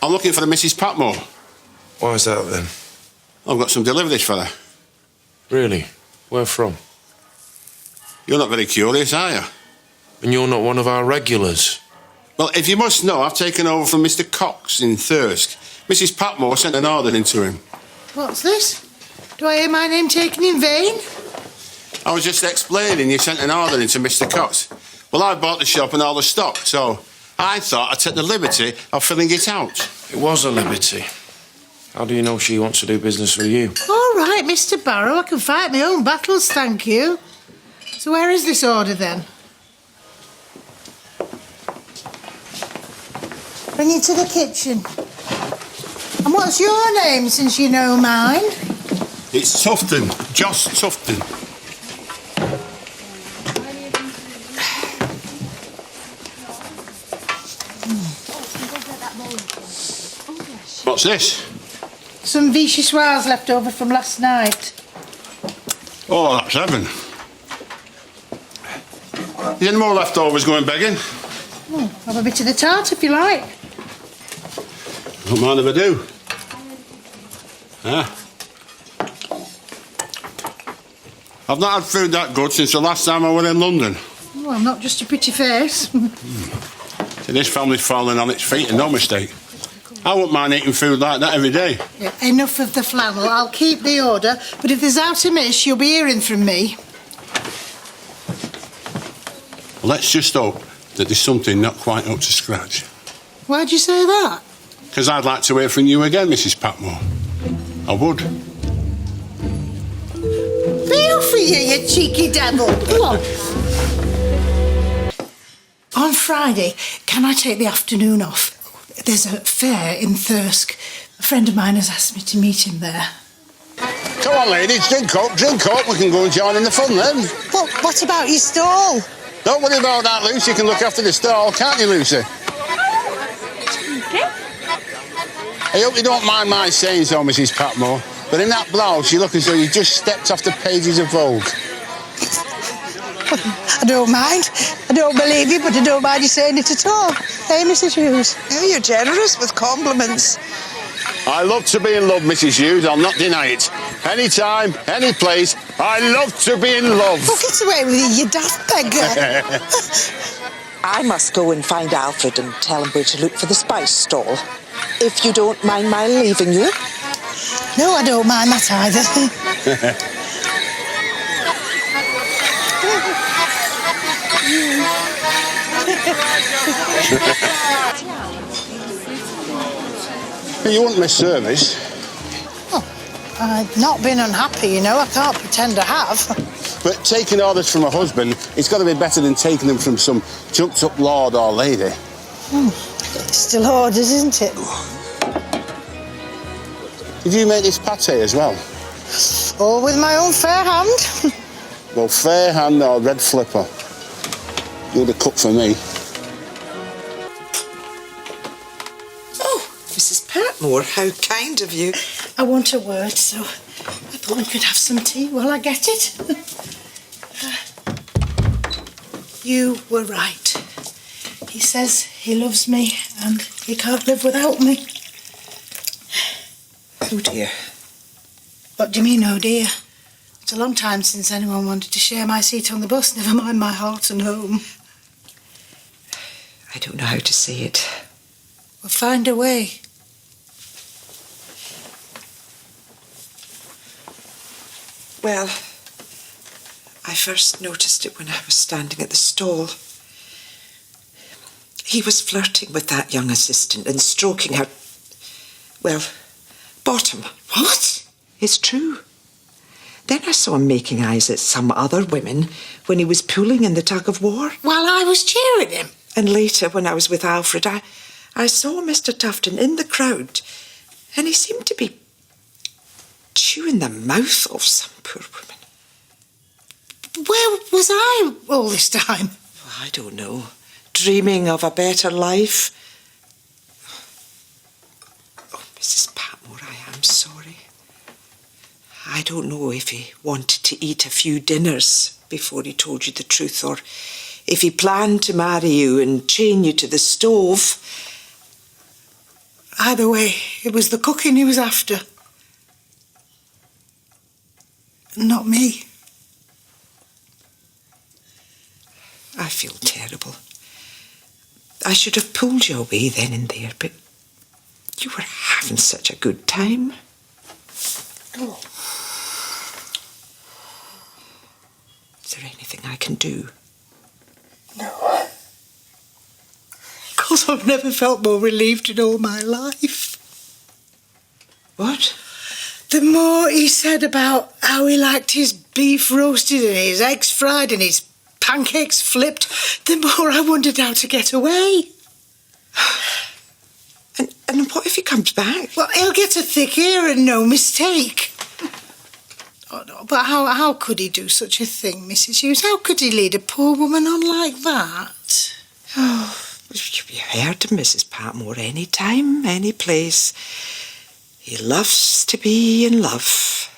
I'm looking for the Mrs. Patmore. Why is that, then? I've got some deliveries for her. Really? Where from? You're not very curious, are you? And you're not one of our regulars? Well, if you must know, I've taken over from Mr. Cox in Thirsk. Mrs. Patmore sent an order into him. What's this? Do I hear my name taken in vain? I was just explaining you sent an order into Mr. Cox. Well, I bought the shop and all the stock, so I thought I'd take the liberty of filling it out. It was a liberty. How do you know she wants to do business with you? All right, Mr. Barrow, I can fight my own battles, thank you. So where is this order, then? Bring it to the kitchen. And what's your name, since you know mine? It's Tufton, Joss Tufton. What's this? Some vichyssoise left over from last night. Oh, that's heaven. Is any more leftovers going begging? Oh, have a bit of the tart if you like. Don't mind if I do. I've not had food that good since the last time I was in London. Well, not just a pretty face. See, this family's falling on its feet and no mistake. I wouldn't mind eating food like that every day. Yeah, enough of the flannel. I'll keep the order, but if there's out amiss, you'll be hearing from me. Well, let's just hope that there's something not quite up to scratch. Why'd you say that? Because I'd like to hear from you again, Mrs. Patmore. I would. Be off with you cheeky devil. Come on. On Friday, can I take the afternoon off? There's a fair in Thirsk. A friend of mine has asked me to meet him there. Come on, ladies, drink up. We can go and join in the fun then. Well, what about your stall? Don't worry about that, Lucy. You can look after the stall, can't you, Lucy? Okay. I hope you don't mind my saying so, Mrs. Patmore, but in that blouse, you look as though you just stepped off the pages of Vogue. I don't mind. I don't believe you, but I don't mind you saying it at all. Hey, Mrs. Hughes? Oh, you're generous with compliments. I love to be in love, Mrs. Hughes. I'll not deny it. Any time, any place, I love to be in love. Oh, get away with you, you daft beggar. I must go and find Alfred and tell him where to look for the spice stall. If you don't mind my leaving you. No, I don't mind that either. You wouldn't miss service. Oh, I've not been unhappy, you know. I can't pretend I have. But taking orders from a husband, it's got to be better than taking them from some jumped-up lord or lady. It's still orders, isn't it? Did you make this pate as well? All with my own fair hand. Well, fair hand or red flipper. You're the cook for me. Oh, Mrs. Patmore, how kind of you. I want a word, so I thought we could have some tea while I get it. You were right. He says he loves me and he can't live without me. Oh, dear. What do you mean, oh dear? It's a long time since anyone wanted to share my seat on the bus, never mind my heart and home. I don't know how to say it. We'll find a way. Well, I first noticed it when I was standing at the stall. He was flirting with that young assistant and stroking her, well, bottom. What? It's true. Then I saw him making eyes at some other women when he was pulling in the tug-of-war. While I was cheering him? And later, when I was with Alfred, I saw Mr. Tufton in the crowd, and he seemed to be chewing the mouth of some poor woman. Where was I all this time? I don't know. Dreaming of a better life. Oh, Mrs. Patmore, I am sorry. I don't know if he wanted to eat a few dinners before he told you the truth, or if he planned to marry you and chain you to the stove. Either way, it was the cooking he was after. Not me. I feel terrible. I should have pulled you away then and there, but you were having such a good time. Oh. Is there anything I can do? No. Of course, I've never felt more relieved in all my life. What? The more he said about how he liked his beef roasted and his eggs fried and his pancakes flipped, the more I wondered how to get away. And what if he comes back? Well, he'll get a thick ear and no mistake. Oh, no, but how could he do such a thing, Mrs. Hughes? How could he lead a poor woman on like that? Oh, you heard him, Mrs. Patmore, any time, any place. He loves to be in love.